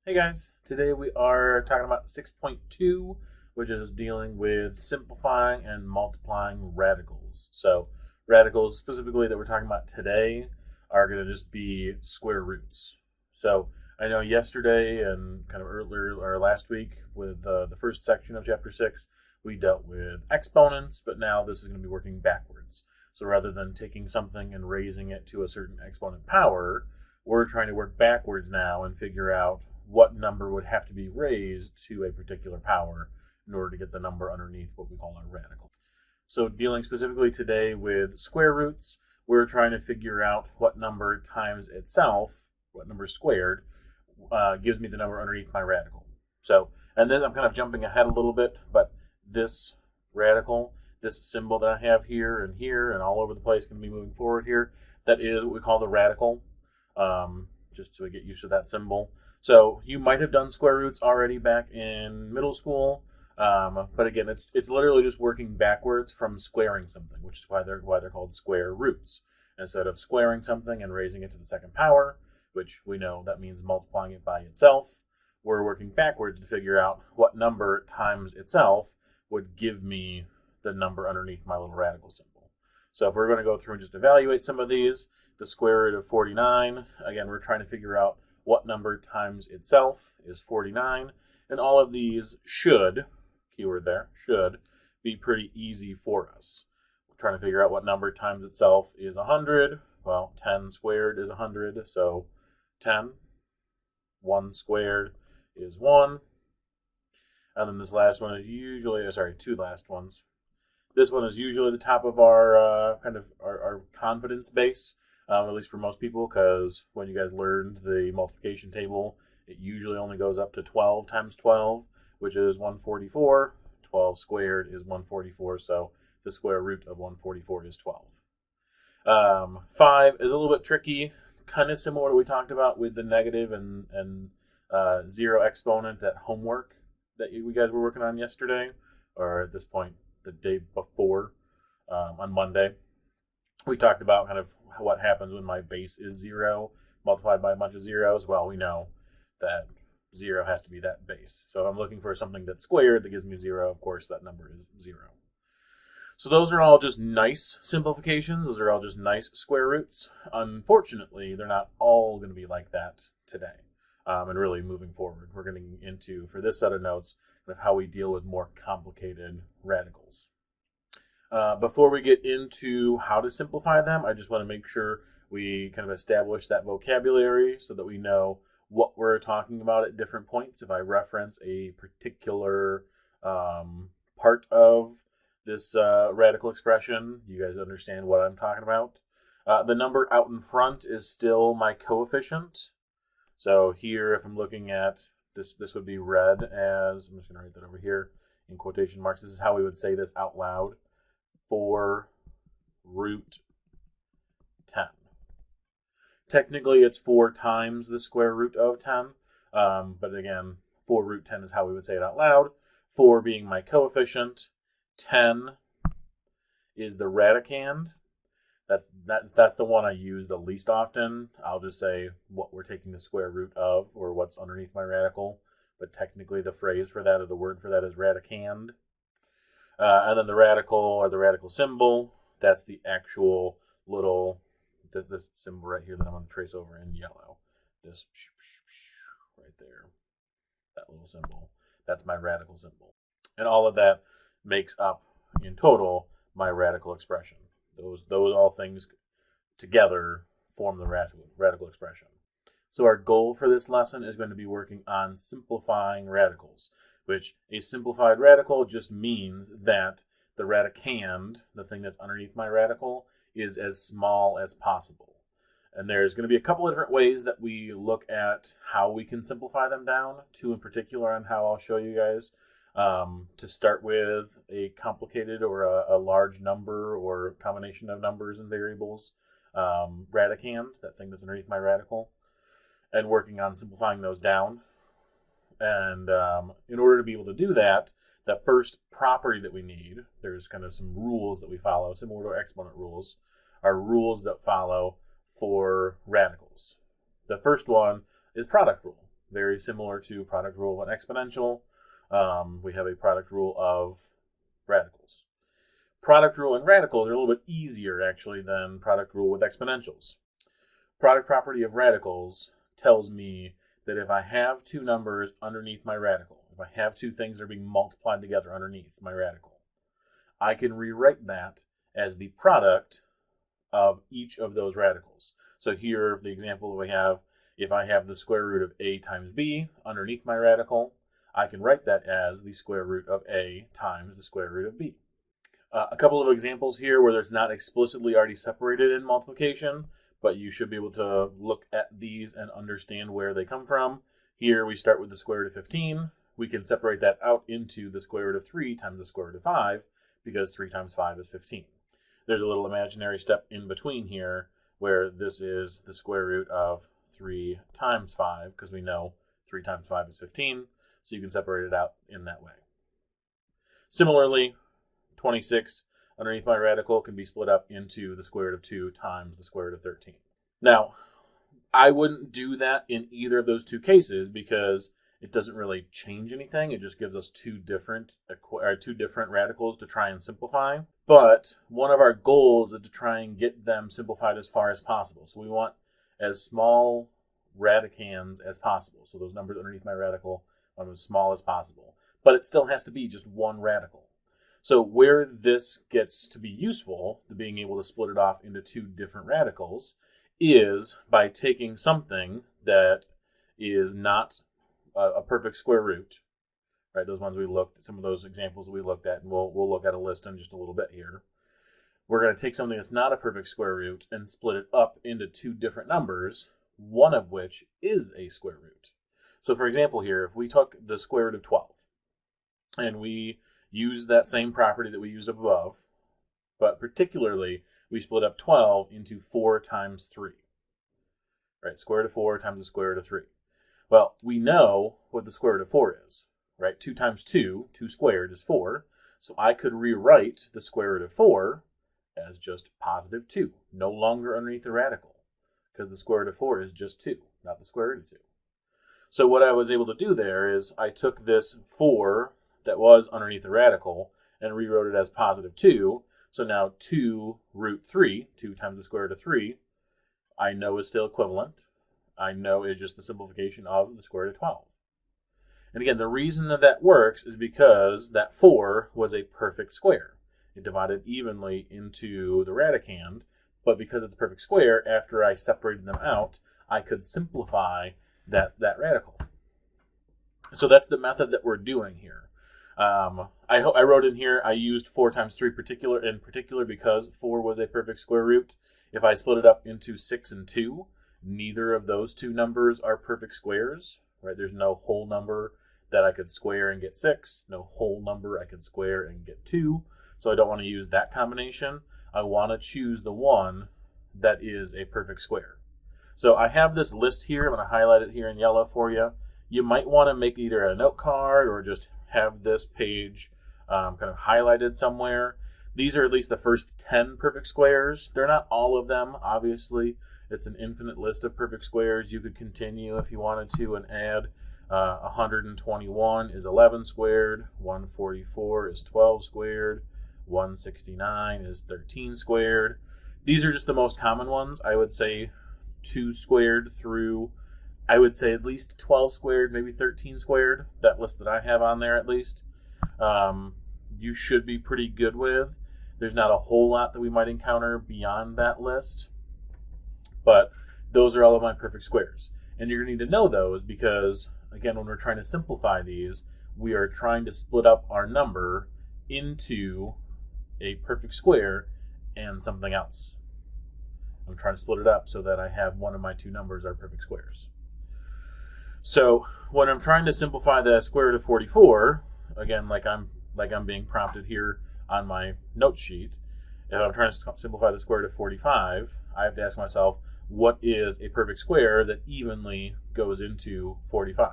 Hey guys, today we are talking about 6.2, which is dealing with simplifying and multiplying radicals. So radicals specifically that we're talking about today are going to just be square roots. So I know yesterday and kind of earlier or last week with the first section of chapter 6, we dealt with exponents, but now this is going to be working backwards. So rather than taking something and raising it to a certain exponent power, we're trying to work backwards now and figure out what number would have to be raised to a particular power in order to get the number underneath what we call our radical. So dealing specifically today with square roots, we're trying to figure out what number times itself, what number squared, gives me the number underneath my radical. So, and then I'm kind of jumping ahead a little bit, but this radical, this symbol that I have here and all over the place, going to be moving forward here, that is what we call the radical, just so we get used to that symbol. So you might have done square roots already back in middle school, but again, it's literally just working backwards from squaring something, which is why they're called square roots. Instead of squaring something and raising it to the second power, which we know that means multiplying it by itself, we're working backwards to figure out what number times itself would give me the number underneath my little radical symbol. So if we're going to go through and just evaluate some of these, the square root of 49, again, we're trying to figure out what number times itself is 49. And all of these should, keyword there, should be pretty easy for us. We're trying to figure out what number times itself is 100. Well, 10 squared is 100, so 10. 1 squared is 1. And then this last one is usually, two last ones. This one is usually the top of our our confidence base. At least for most people, because when you guys learned the multiplication table, it usually only goes up to 12 times 12, which is 144. 12 squared is 144, so the square root of 144 is 12. 5 is a little bit tricky, kind of similar to what we talked about with the negative and zero exponent, that homework that you guys were working on yesterday, or at this point, the day before, on Monday. We talked about kind of what happens when my base is 0 multiplied by a bunch of zeros. Well, we know that 0 has to be that base. So if I'm looking for something that's squared that gives me 0, of course, that number is 0. So those are all just nice simplifications. Those are all just nice square roots. Unfortunately, they're not all going to be like that today. And really moving forward, we're getting into, for this set of notes, of how we deal with more complicated radicals. Before we get into how to simplify them, I just want to make sure we kind of establish that vocabulary so that we know what we're talking about at different points. If I reference a particular part of this radical expression, you guys understand what I'm talking about. The number out in front is still my coefficient. So here, if I'm looking at this would be read as, I'm just going to write that over here in quotation marks. This is how we would say this out loud. 4 root 10. Technically, it's 4 times the square root of 10. But again, 4 root 10 is how we would say it out loud. 4 being my coefficient. 10 is the radicand. That's the one I use the least often. I'll just say what we're taking the square root of, or what's underneath my radical. But technically, the phrase for that, or the word for that, is radicand. And then the radical, or the radical symbol, that's the actual little, this symbol right here that I'm going to trace over in yellow. This right there, that little symbol, that's my radical symbol. And all of that makes up, in total, my radical expression. Those all things together form the radical expression. So our goal for this lesson is going to be working on simplifying radicals, which a simplified radical just means that the radicand, the thing that's underneath my radical, is as small as possible. And there's going to be a couple of different ways that we look at how we can simplify them down, 2 in particular on how I'll show you guys. To start with a complicated or a large number or combination of numbers and variables, radicand, that thing that's underneath my radical, and working on simplifying those down. And in order to be able to do that, the first property that we need, there's kind of some rules that we follow, similar to our exponent rules, are rules that follow for radicals. The first one is product rule. very similar to product rule of an exponential. We have a product rule of radicals. Product rule and radicals are a little bit easier, actually, than product rule with exponentials. Product property of radicals tells me that if I have two numbers underneath my radical, if I have two things that are being multiplied together underneath my radical, I can rewrite that as the product of each of those radicals. So here, the example that we have, if I have the square root of a times b underneath my radical, I can write that as the square root of a times the square root of b. A couple of examples here where it's not explicitly already separated in multiplication, but you should be able to look at these and understand where they come from. Here we start with the square root of 15. We can separate that out into the square root of 3 times the square root of 5, because 3 times 5 is 15. There's a little imaginary step in between here where this is the square root of 3 times 5, because we know 3 times 5 is 15, so you can separate it out in that way. Similarly, 26 underneath my radical can be split up into the square root of 2 times the square root of 13. Now, I wouldn't do that in either of those two cases because it doesn't really change anything. It just gives us two different radicals to try and simplify. But one of our goals is to try and get them simplified as far as possible. So we want as small radicands as possible. So those numbers underneath my radical are as small as possible. But it still has to be just one radical. So where this gets to be useful, to being able to split it off into two different radicals, is by taking something that is not a perfect square root, right? Those ones we looked at, some of those examples that we looked at, and we'll look at a list in just a little bit here. We're going to take something that's not a perfect square root and split it up into two different numbers, one of which is a square root. So for example here, if we took the square root of 12 and we use that same property that we used up above, but particularly we split up 12 into 4 times 3, right? Square root of 4 times the square root of 3. Well, we know what the square root of 4 is, right? 2 times 2, 2 squared is 4. So I could rewrite the square root of 4 as just positive 2, no longer underneath the radical, because the square root of 4 is just 2, not the square root of 2. So what I was able to do there is I took this 4 that was underneath the radical and rewrote it as positive 2. So now 2 root 3, 2 times the square root of 3, I know is still equivalent. I know is just the simplification of the square root of 12. And again, the reason that works is because that 4 was a perfect square. It divided evenly into the radicand, but because it's a perfect square, after I separated them out, I could simplify that radical. So that's the method that we're doing here. I wrote in here, I used 4 times 3 in particular because 4 was a perfect square root. If I split it up into 6 and 2, neither of those two numbers are perfect squares, right? There's no whole number that I could square and get 6, no whole number I could square and get 2. So I don't want to use that combination. I want to choose the one that is a perfect square. So I have this list here. I'm going to highlight it here in yellow for you. You might want to make either a note card or just have this page kind of highlighted somewhere. These are at least the first 10 perfect squares. They're not all of them, obviously. It's an infinite list of perfect squares. You could continue if you wanted to and add 121 is 11 squared, 144 is 12 squared, 169 is 13 squared. These are just the most common ones. I would say 2 squared through, I would say at least 12 squared, maybe 13 squared, that list that I have on there at least. You should be pretty good with. There's not a whole lot that we might encounter beyond that list, but those are all of my perfect squares. And you're going to need to know those because, again, when we're trying to simplify these, we are trying to split up our number into a perfect square and something else. I'm trying to split it up so that I have one of my two numbers are perfect squares. So when I'm trying to simplify the square root of 44, again, like I'm being prompted here on my note sheet, if I'm trying to simplify the square root of 45, I have to ask myself, what is a perfect square that evenly goes into 45?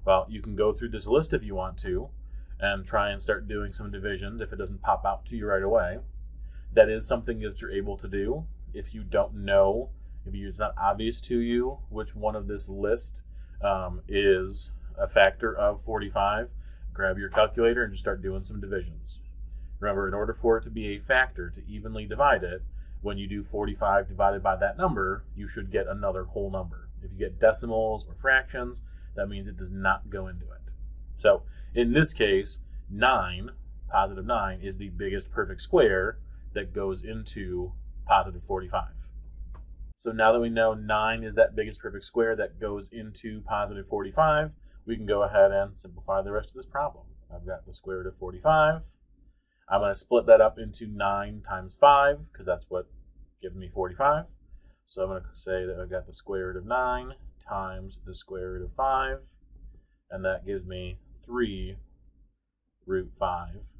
Well, you can go through this list if you want to and try and start doing some divisions if it doesn't pop out to you right away. That is something that you're able to do. If you don't know, if it's not obvious to you which one of this list is a factor of 45, grab your calculator and just start doing some divisions. Remember, in order for it to be a factor, to evenly divide it, when you do 45 divided by that number, you should get another whole number. If you get decimals or fractions, that means it does not go into it. So in this case, 9, positive 9, is the biggest perfect square that goes into positive 45. So now that we know 9 is that biggest perfect square that goes into positive 45, we can go ahead and simplify the rest of this problem. I've got the square root of 45. I'm going to split that up into 9 times 5, because that's what gives me 45. So I'm going to say that I've got the square root of 9 times the square root of 5, and that gives me 3 root 5,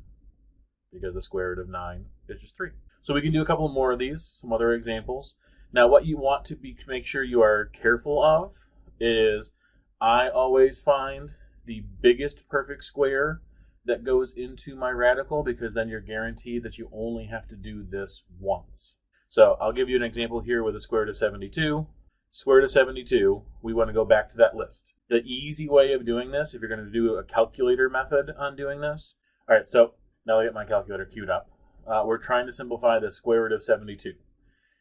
because the square root of 9 is just 3. So we can do a couple more of these, some other examples. Now what you want to make sure you are careful of is, I always find the biggest perfect square that goes into my radical, because then you're guaranteed that you only have to do this once. So I'll give you an example here with the square root of 72. Square root of 72, we want to go back to that list. The easy way of doing this, if you're going to do a calculator method on doing this. All right, so now I get my calculator queued up. We're trying to simplify the square root of 72.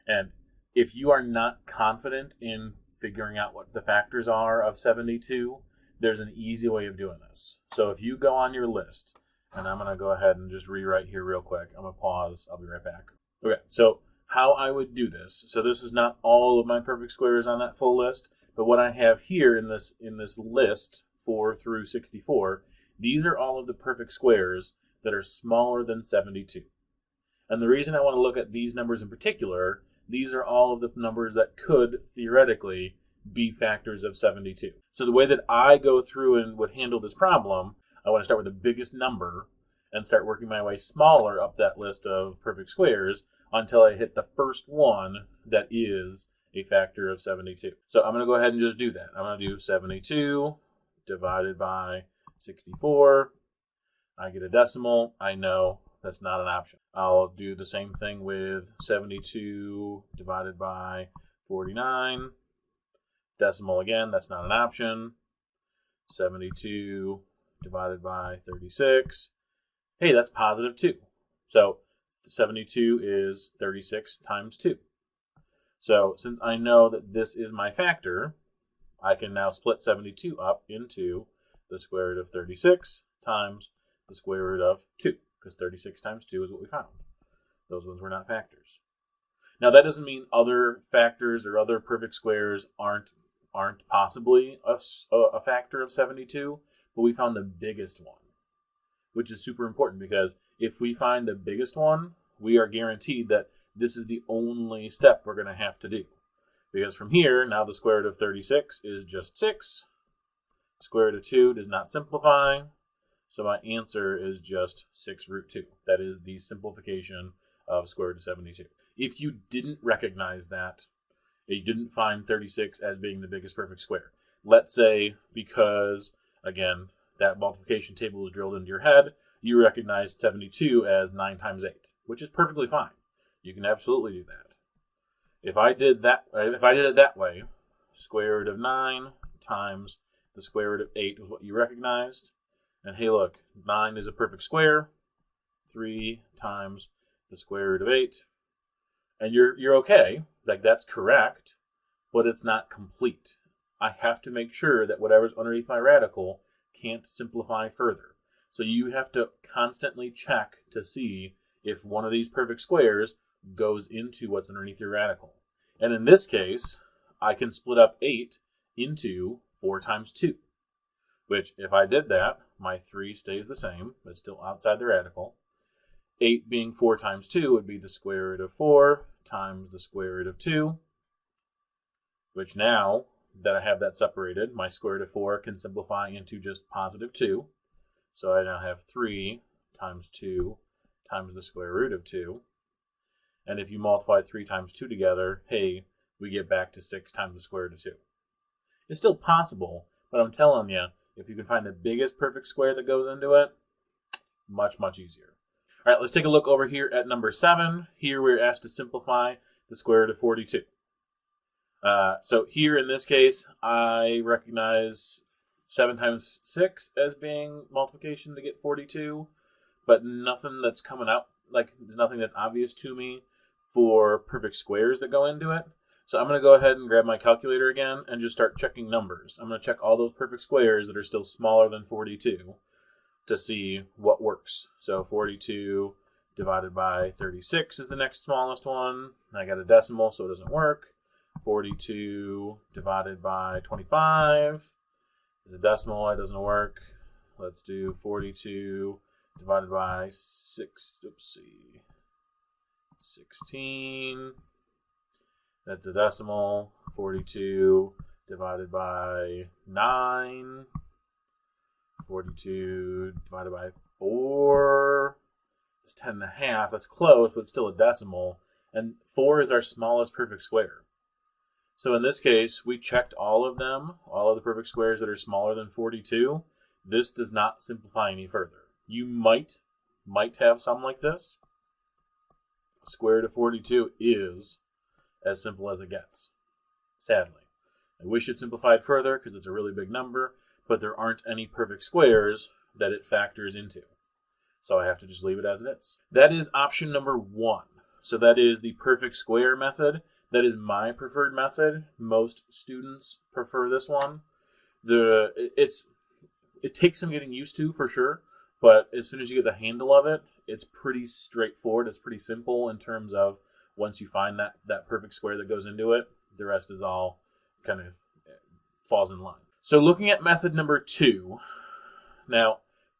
And if you are not confident in figuring out what the factors are of 72, there's an easy way of doing this. So if you go on your list, and I'm going to go ahead and just rewrite here real quick. I'm going to pause. I'll be right back. Okay, so how I would do this. So this is not all of my perfect squares on that full list, but what I have here in this list, 4 through 64, these are all of the perfect squares that are smaller than 72. And the reason I want to look at these numbers in particular, these are all of the numbers that could theoretically be factors of 72. So the way that I go through and would handle this problem, I want to start with the biggest number and start working my way smaller up that list of perfect squares until I hit the first one that is a factor of 72. So I'm going to go ahead and just do that. I'm going to do 72 divided by 64. I get a decimal. I know that's not an option. I'll do the same thing with 72 divided by 49. Decimal again, that's not an option. 72 divided by 36. Hey, that's positive 2. So 72 is 36 times 2. So since I know that this is my factor, I can now split 72 up into the square root of 36 times the square root of 2, because 36 times 2 is what we found. Those ones were not factors. Now that doesn't mean other factors or other perfect squares aren't possibly a factor of 72, but we found the biggest one, which is super important, because if we find the biggest one, we are guaranteed that this is the only step we're going to have to do. Because from here, now the square root of 36 is just 6. Square root of 2 does not simplify, so my answer is just 6 root 2. That is the simplification of square root of 72. If you didn't recognize that, you didn't find 36 as being the biggest perfect square, let's say because, again, that multiplication table was drilled into your head, you recognized 72 as 9 times 8, which is perfectly fine. You can absolutely do that. If I did it that way, square root of 9 times the square root of 8 was what you recognized. And hey, look, 9 is a perfect square. 3 times the square root of 8. And you're okay. Like, that's correct, but it's not complete. I have to make sure that whatever's underneath my radical can't simplify further. So you have to constantly check to see if one of these perfect squares goes into what's underneath your radical. And in this case, I can split up 8 into 4 times 2, which if I did that, my 3 stays the same. It's still outside the radical. 8 being 4 times 2 would be the square root of 4 times the square root of 2, which now that I have that separated, my square root of 4 can simplify into just positive 2. So I now have 3 times 2 times the square root of 2. And if you multiply 3 times 2 together, hey, we get back to 6 times the square root of 2. It's still possible, but I'm telling you, if you can find the biggest perfect square that goes into it, much, much easier. All right, let's take a look over here at number 7. Here we're asked to simplify the square root of 42. So here in this case, I recognize 7 times 6 as being multiplication to get 42, but nothing that's coming out, like nothing that's obvious to me for perfect squares that go into it. So I'm going to go ahead and grab my calculator again and just start checking numbers. I'm going to check all those perfect squares that are still smaller than 42 to see what works. So 42 divided by 36 is the next smallest one. I got a decimal, so it doesn't work. 42 divided by 25 is a decimal, it doesn't work. Let's do 42 divided by 16. That's a decimal. 42 divided by 9. 42 divided by 4 is 10 and a half. That's close, but it's still a decimal. And 4 is our smallest perfect square. So in this case, we checked all of them, all of the perfect squares that are smaller than 42. This does not simplify any further. You might have some like this. Square root of 42 is as simple as it gets, sadly. I wish it simplified further because it's a really big number, but there aren't any perfect squares that it factors into. So I have to just leave it as it is. That is option number 1. So that is the perfect square method. That is my preferred method. Most students prefer this one. It takes some getting used to for sure, but as soon as you get the handle of it, it's pretty straightforward. It's pretty simple in terms of once you find that perfect square that goes into it, the rest is all kind of falls in line. So looking at method number 2, now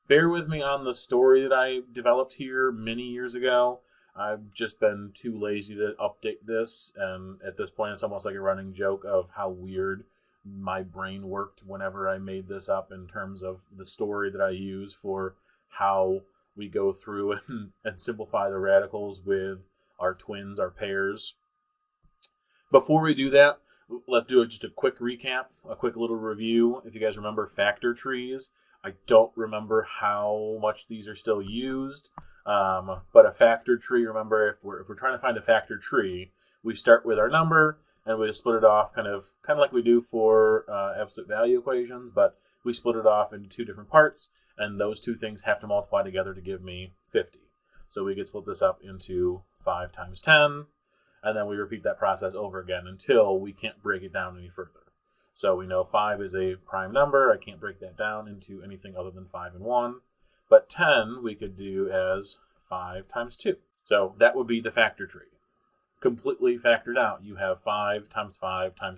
bear with me on the story that I developed here many years ago. I've just been too lazy to update this, and at this point it's almost like a running joke of how weird my brain worked whenever I made this up in terms of the story that I use for how we go through and simplify the radicals with our twins, our pairs. Before we do that, let's do just a quick recap, a quick little review. If you guys remember factor trees, I don't remember how much these are still used, but a factor tree, remember, if we're trying to find a factor tree, we start with our number and we split it off kind of like we do for absolute value equations, but we split it off into 2 different parts, and those 2 things have to multiply together to give me 50. So we could split this up into 5 times 10, and then we repeat that process over again until we can't break it down any further. So we know 5 is a prime number. I can't break that down into anything other than 5 and 1. But 10 we could do as 5 times 2. So that would be the factor tree. Completely factored out, you have 5 times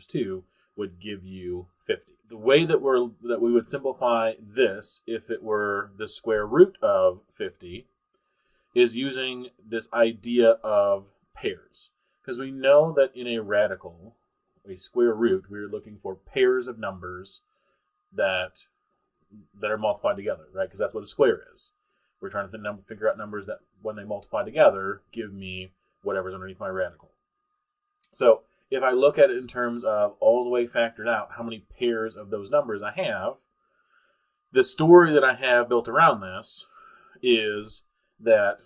2 would give you 50. The way that we would simplify this, if it were the square root of 50, is using this idea of pairs. Because we know that in a radical, a square root, we're looking for pairs of numbers that are multiplied together, right? Because that's what a square is. We're trying to figure out numbers that, when they multiply together, give me whatever's underneath my radical. So if I look at it in terms of all the way factored out how many pairs of those numbers I have, the story that I have built around this is that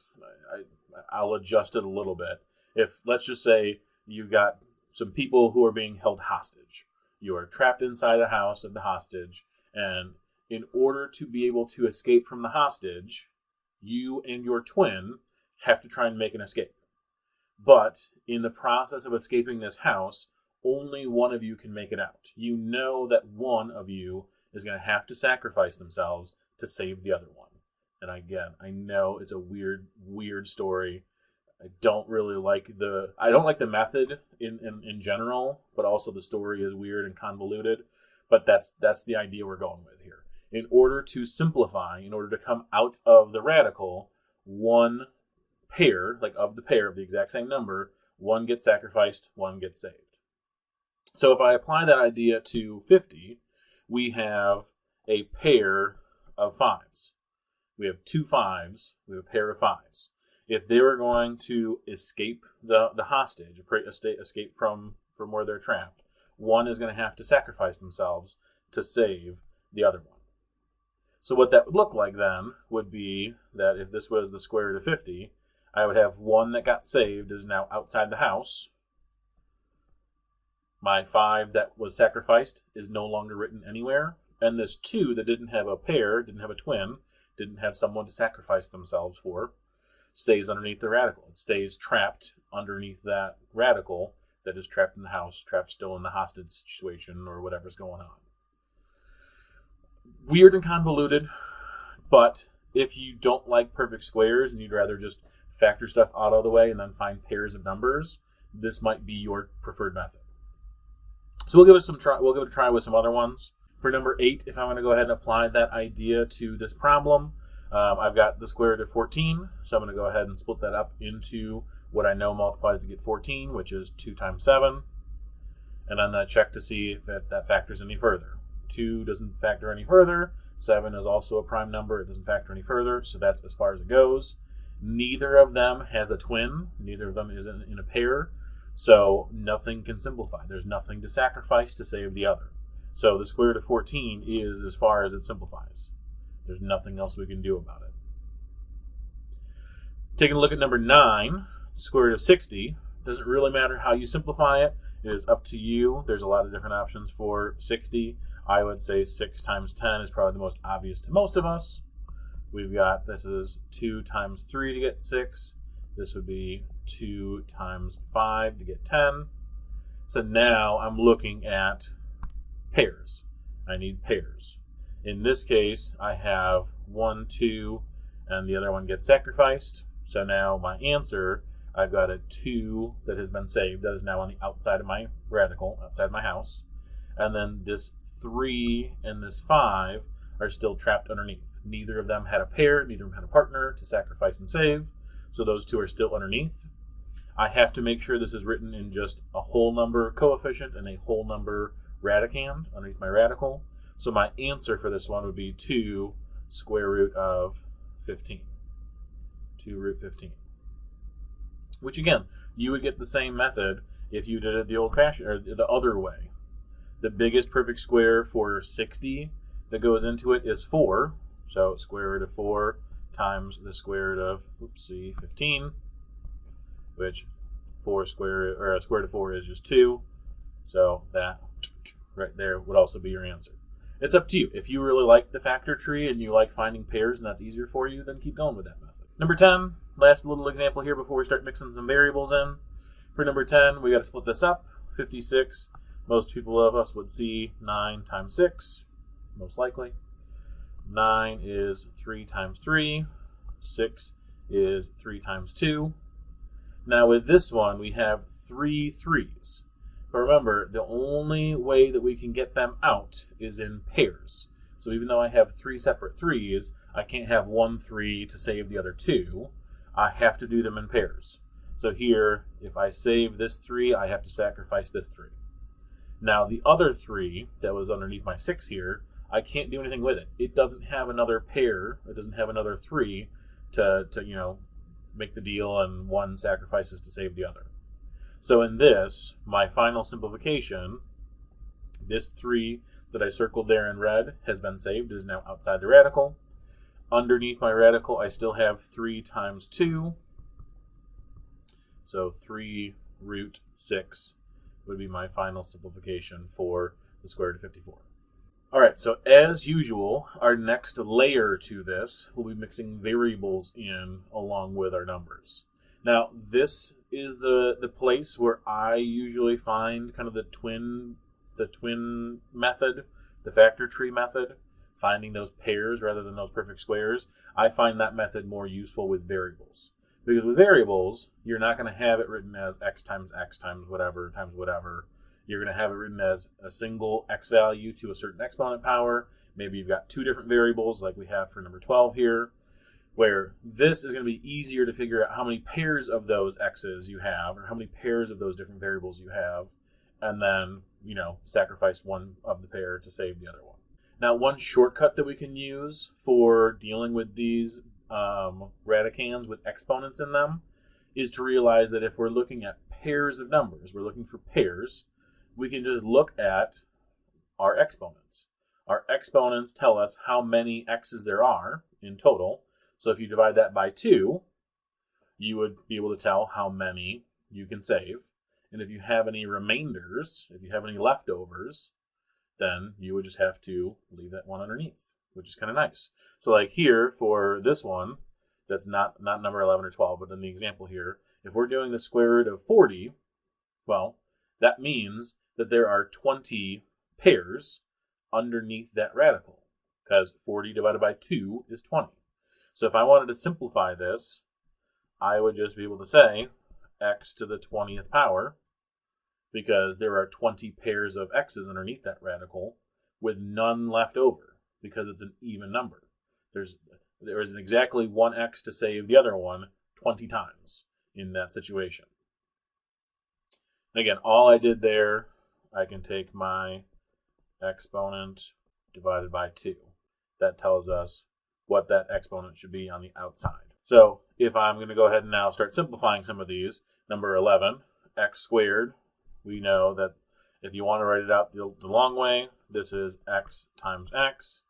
I'll adjust it a little bit. If, let's just say, you've got some people who are being held hostage. You are trapped inside a house of the hostage, and in order to be able to escape from the hostage, you and your twin have to try and make an escape. But in the process of escaping this house, only one of you can make it out. You know that one of you is going to have to sacrifice themselves to save the other one. And again, I know it's a weird story. I don't like the method in general, but also the story is weird and convoluted. But that's the idea we're going with here. In order to simplify, in order to come out of the radical, one pair, like of the pair of the exact same number, one gets sacrificed, one gets saved. So if I apply that idea to 50, we have a pair of 5s. We have 2 5s, we have a pair of 5s. If they were going to escape the hostage, escape from where they're trapped, one is going to have to sacrifice themselves to save the other one. So what that would look like then would be that if this was the square root of 50, I would have one that got saved is now outside the house. My 5 that was sacrificed is no longer written anywhere. And this 2 that didn't have a pair, didn't have a twin, didn't have someone to sacrifice themselves for, stays underneath the radical. It stays trapped underneath that radical that is trapped in the house, trapped still in the hostage situation or whatever's going on. Weird and convoluted, but if you don't like perfect squares and you'd rather just factor stuff out of the way and then find pairs of numbers, this might be your preferred method. So we'll give it a try with some other ones. For number 8, if I want to go ahead and apply that idea to this problem, I've got the square root of 14, so I'm going to go ahead and split that up into what I know multiplies to get 14, which is 2 times 7, and I'm going to check to see if that factors any further. 2 doesn't factor any further. 7 is also a prime number. It doesn't factor any further, so that's as far as it goes. Neither of them has a twin. Neither of them is in a pair, so nothing can simplify. There's nothing to sacrifice to save the other. So the square root of 14 is as far as it simplifies. There's nothing else we can do about it. Taking a look at number 9, square root of 60. Doesn't really matter how you simplify it. It is up to you. There's a lot of different options for 60. I would say 6 times 10 is probably the most obvious to most of us. We've got, this is 2 times 3 to get 6. This would be 2 times 5 to get 10. So now I'm looking at pairs. I need pairs. In this case, I have 1, 2, and the other one gets sacrificed. So now my answer, I've got a 2 that has been saved, that is now on the outside of my radical, outside my house. And then this 3 and this 5 are still trapped underneath. Neither of them had a pair, neither of them had a partner to sacrifice and save, so those 2 are still underneath. I have to make sure this is written in just a whole number coefficient and a whole number radicand underneath my radical. So my answer for this one would be 2 square root of 15. 2 root 15. Which again, you would get the same method if you did it the old-fashioned, or the other way. The biggest perfect square for 60 that goes into it is 4. So square root of 4 times the square root of, 15, which 4 square root of 4 is just 2. So that right there would also be your answer. It's up to you. If you really like the factor tree and you like finding pairs and that's easier for you, then keep going with that method. Number 10, last little example here before we start mixing some variables in. For number 10, we got to split this up. 56. Most people of us would see 9 times 6, most likely. 9 is 3 times 3. 6 is 3 times 2. Now with this one, we have 3 3s. But remember, the only way that we can get them out is in pairs. So even though I have 3 separate 3s, I can't have 1 3 to save the other 2. I have to do them in pairs. So here, if I save this 3, I have to sacrifice this 3. Now the other 3 that was underneath my 6 here, I can't do anything with it. It doesn't have another pair. It doesn't have another 3 to make the deal, and one sacrifices to save the other. So in this, my final simplification, this 3 that I circled there in red has been saved. It is now outside the radical. Underneath my radical, I still have 3 times 2. So 3 root 6 would be my final simplification for the square root of 54. All right, so as usual, our next layer to this will be mixing variables in along with our numbers. Now, this is the place where I usually find kind of the twin method, the factor tree method, finding those pairs rather than those perfect squares. I find that method more useful with variables. Because with variables, you're not going to have it written as x times whatever times whatever. You're going to have it written as a single x value to a certain exponent power. Maybe you've got 2 different variables like we have for number 12 here, where this is going to be easier to figure out how many pairs of those x's you have, or how many pairs of those different variables you have, and then, sacrifice one of the pair to save the other one. Now, one shortcut that we can use for dealing with these radicands with exponents in them is to realize that if we're looking at pairs of numbers, we're looking for pairs, we can just look at our exponents. Our exponents tell us how many x's there are in total. So if you divide that by 2, you would be able to tell how many you can save. And if you have any remainders, if you have any leftovers, then you would just have to leave that one underneath, which is kind of nice. So like here for this one, that's not number 11 or 12, but in the example here, if we're doing the square root of 40, well, that means that there are 20 pairs underneath that radical, because 40 divided by 2 is 20. So if I wanted to simplify this, I would just be able to say x to the 20th power, because there are 20 pairs of x's underneath that radical with none left over, because it's an even number. There is exactly one x to save the other one 20 times in that situation. And again, all I did there, I can take my exponent divided by 2. That tells us what that exponent should be on the outside. So if I'm going to go ahead and now start simplifying some of these, number 11, x squared, we know that if you want to write it out the long way, this is x times x.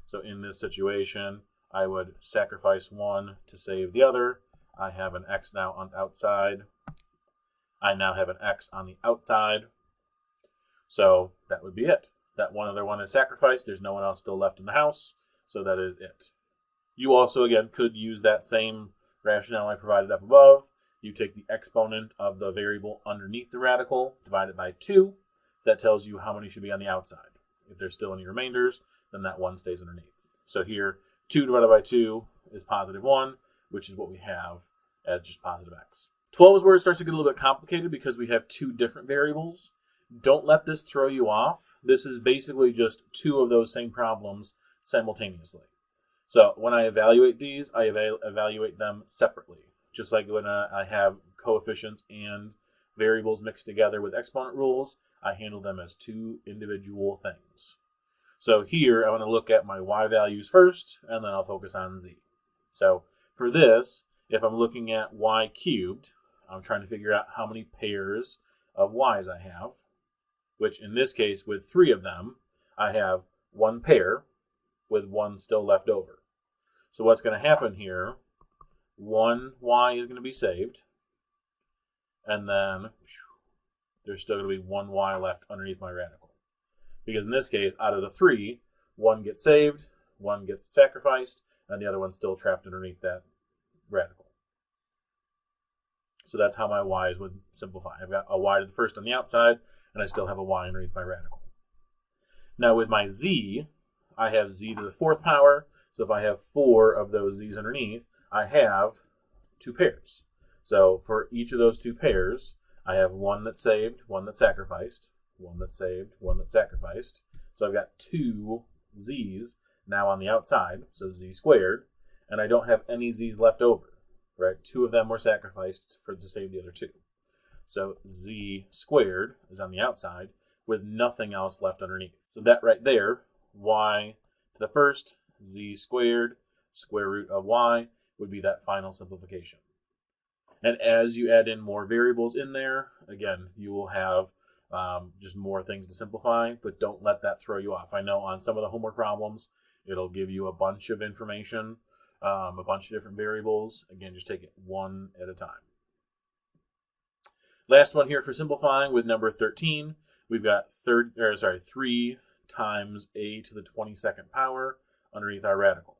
So in this situation, I would sacrifice one to save the other. I have an x now on the outside. I now have an x on the outside. So that would be it. That one other one is sacrificed. There's no one else still left in the house. So that is it. You also, again, could use that same rationale I provided up above. You take the exponent of the variable underneath the radical, divide it by 2. That tells you how many should be on the outside. If there's still any remainders, then that 1 stays underneath. So here, 2 divided by 2 is positive 1, which is what we have as just positive x. 12 is where it starts to get a little bit complicated because we have 2 different variables. Don't let this throw you off. This is basically just 2 of those same problems simultaneously. So when I evaluate these, I evaluate them separately. Just like when I have coefficients and variables mixed together with exponent rules, I handle them as 2 individual things. So here, I want to look at my y values first, and then I'll focus on z. So for this, if I'm looking at y cubed, I'm trying to figure out how many pairs of y's I have, which in this case, with 3 of them, I have 1 pair with 1 still left over. So what's going to happen here, 1 y is going to be saved, and then there's still going to be 1 y left underneath my radical. Because in this case, out of the 3, 1 gets saved, 1 gets sacrificed, and the other one's still trapped underneath that radical. So that's how my y's would simplify. I've got a y to the first on the outside, and I still have a y underneath my radical. Now with my z, I have z to the 4th power, so if I have 4 of those z's underneath, I have 2 pairs. So for each of those 2 pairs, I have 1 that's saved, 1 that's sacrificed, 1 that's saved, 1 that's sacrificed. So I've got 2 z's now on the outside, so z squared, and I don't have any z's left over, right? 2 of them were sacrificed to save the other 2. So z squared is on the outside with nothing else left underneath. So that right there, y to the first, z squared, square root of y, would be that final simplification. And as you add in more variables in there, again, you will have just more things to simplify, but don't let that throw you off. I know on some of the homework problems, it'll give you a bunch of information, a bunch of different variables. Again, just take it one at a time. Last one here for simplifying with number 13, we've got 3 times a to the 22nd power underneath our radical.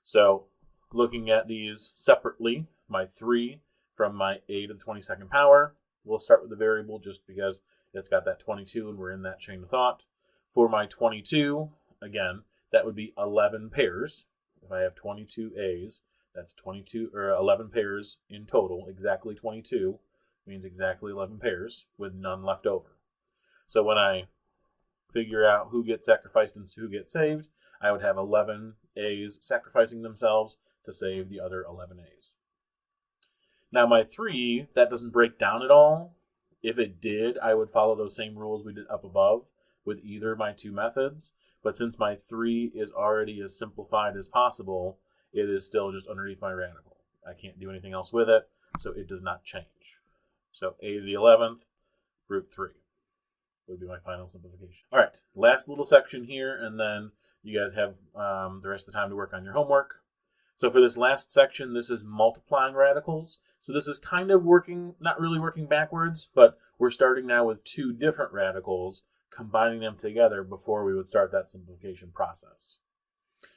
So looking at these separately, my 3 from my a to the 22nd power, we'll start with the variable just because it's got that 22 and we're in that chain of thought. For my 22, again, that would be 11 pairs. If I have 22 a's, that's 11 pairs in total. Exactly 22 means exactly 11 pairs with none left over. So when I figure out who gets sacrificed and who gets saved, I would have 11 a's sacrificing themselves to save the other 11 a's. Now my 3, that doesn't break down at all. If it did, I would follow those same rules we did up above with either of my 2 methods. But since my 3 is already as simplified as possible, it is still just underneath my radical. I can't do anything else with it, so it does not change. So a to the 11th, root 3 would be my final simplification. All right, last little section here, and then you guys have the rest of the time to work on your homework. So for this last section, this is multiplying radicals. So this is kind of working, not really working backwards, but we're starting now with two different radicals, combining them together before we would start that simplification process.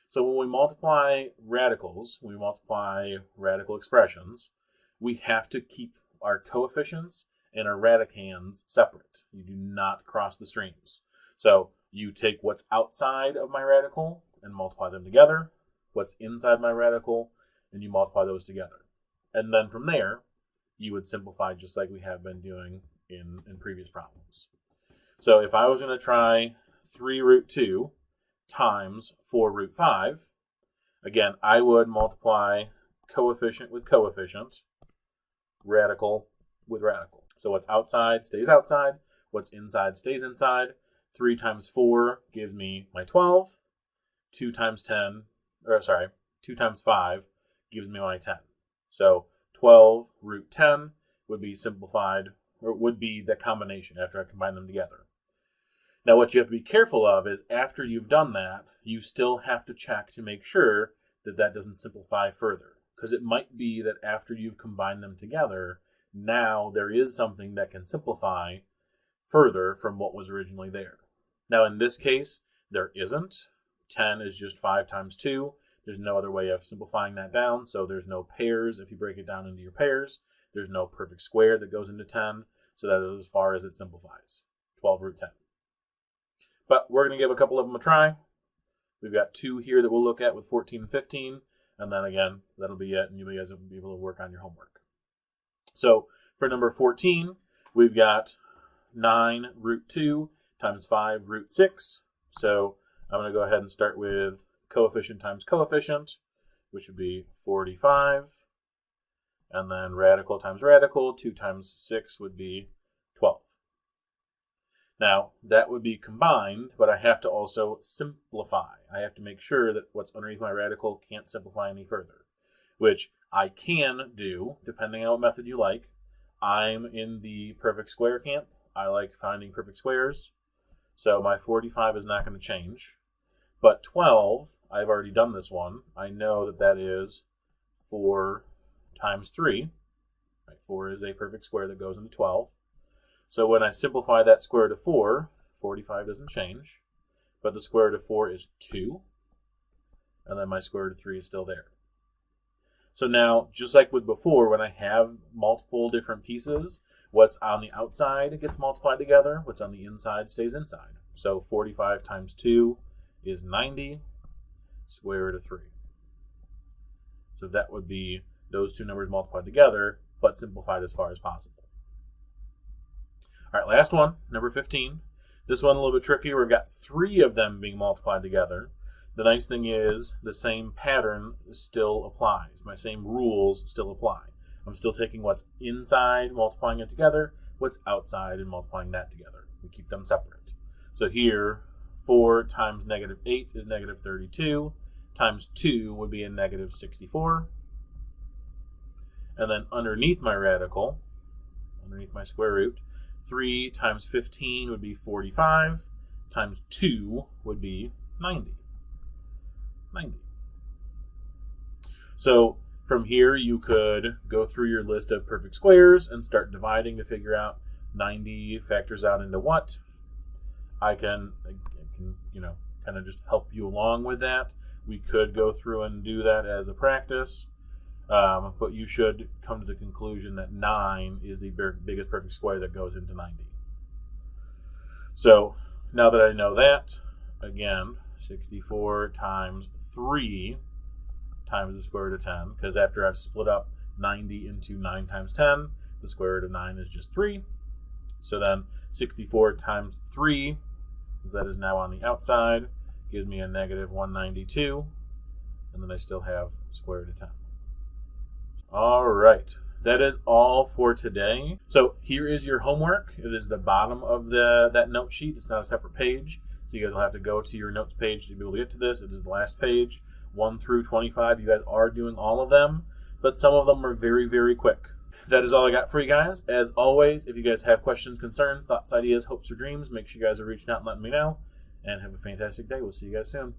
So when we multiply radicals, we multiply radical expressions, we have to keep our coefficients and our radicands separate. You do not cross the streams. So you take what's outside of my radical and multiply them together, what's inside my radical, and you multiply those together. And then from there, you would simplify just like we have been doing in previous problems. So if I was going to try 3 root 2 times 4 root 5, again, I would multiply coefficient with coefficient, radical with radical. So what's outside stays outside, what's inside stays inside. 3 times 4 gives me my 12. 2 times 5 gives me my 10. So 12 root 10 would be simplified, or would be the combination after I combine them together. Now what you have to be careful of is after you've done that, you still have to check to make sure that that doesn't simplify further. Because it might be that after you've combined them together, now there is something that can simplify further from what was originally there. Now in this case, there isn't. 10 is just 5 times 2. There's no other way of simplifying that down, so there's no pairs if you break it down into your pairs. There's no perfect square that goes into 10, so that is as far as it simplifies. 12 root 10. But we're going to give a couple of them a try. We've got 2 here that we'll look at with 14 and 15, and then again, that'll be it, and you guys will be able to work on your homework. So for number 14, we've got 9 root 2 times 5 root 6. So I'm going to go ahead and start with coefficient times coefficient, which would be 45. And then radical times radical, 2 times 6 would be 12. Now, that would be combined, but I have to also simplify. I have to make sure that what's underneath my radical can't simplify any further, which I can do, depending on what method you like. I'm in the perfect square camp. I like finding perfect squares. So my 45 is not going to change. But 12, I've already done this one. I know that that is 4 times 3. Right, 4 is a perfect square that goes into 12. So when I simplify that square root of 4, 45 doesn't change. But the square root of 4 is 2. And then my square root of 3 is still there. So now, just like with before, when I have multiple different pieces, what's on the outside gets multiplied together. What's on the inside stays inside. So 45 times 2 is 90, square root of 3. So that would be those two numbers multiplied together, but simplified as far as possible. All right, last one, number 15. This one a little bit trickier. We've got 3 of them being multiplied together. The nice thing is the same pattern still applies. My same rules still apply. I'm still taking what's inside, multiplying it together, what's outside, and multiplying that together. We keep them separate. So here, 4 times negative 8 is negative 32, times 2 would be a negative 64. And then underneath my radical, underneath my square root, 3 times 15 would be 45, times 2 would be 90. 90. So from here, you could go through your list of perfect squares and start dividing to figure out 90 factors out into what. I can kind of just help you along with that. We could go through and do that as a practice, but you should come to the conclusion that 9 is the biggest perfect square that goes into 90. So now that I know that, again, 64 times 3 times the square root of 10, because after I've split up 90 into 9 times 10, the square root of 9 is just 3. So then 64 times 3, that is now on the outside, gives me a negative 192, and then I still have square root of 10. All right, that is all for today. So here is your homework. It is the bottom of that note sheet. It's not a separate page, so you guys will have to go to your notes page to be able to get to this. It is the last page, 1 through 25. You guys are doing all of them, but some of them are very, very quick. That is all I got for you guys. As always, if you guys have questions, concerns, thoughts, ideas, hopes, or dreams, make sure you guys are reaching out and letting me know. And have a fantastic day. We'll see you guys soon.